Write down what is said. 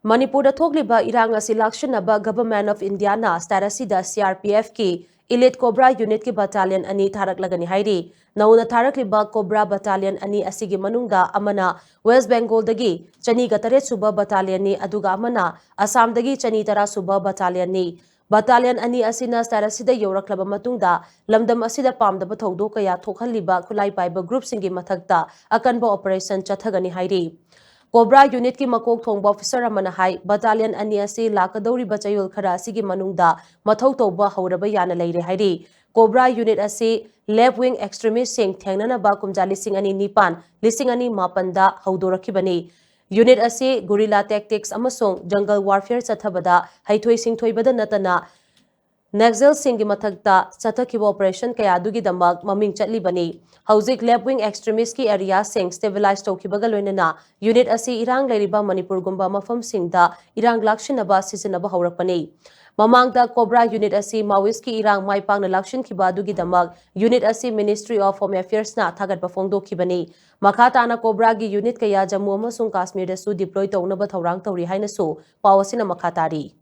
Manipur thokliba irang asi lakshanaba Government of India na starasida CRPF ki Elite Cobra Unit ki battalion ani tharaklagani hairi nauna tharakliba Cobra battalion ani asigi manungda amana West Bengal dagi chani gatare suba battalion ni aduga amana Assam dagi chani tara suba battalion ni battalion ani asina starasida yoraklaba matungda lamdam asida pamdaba thaudo kaya thokhalliba khulai paiba group singi mathakta akanba operation chathagani hairi Cobra Unit ki makok thongba officer amana hai battalion ani asi lakadori bachayol khara asigi manungda mathau tawba hauraba yana leire hairi Cobra Unit asi left wing extremist sing thengnana ba kumja lising ani nipan lising ani mapanda haudorakibani Unit asi guerrilla tactics amasong jungle warfare chathabada haithoi singthoibada natana Naxal Singh mathakta chathakhiba operation kaya dugi damak maming chatlibani hauzik left wing extremist ki area sing stabilize tawkhibaga loinana unit asi irang leiriba Manipur gumba mafam singda irang lakshinaba sisinaba haurakpani mamangda Cobra unit asi Maoist ki irang maipangna lakshin khiba dugi damak unit asi Ministry of Home Affairs na thagatpa phongdokhibani makhatana Cobra gi unit kaya Jammu amasung Kashmir da su deploy tawnaba thaurang tawri haina su pawasina makhatari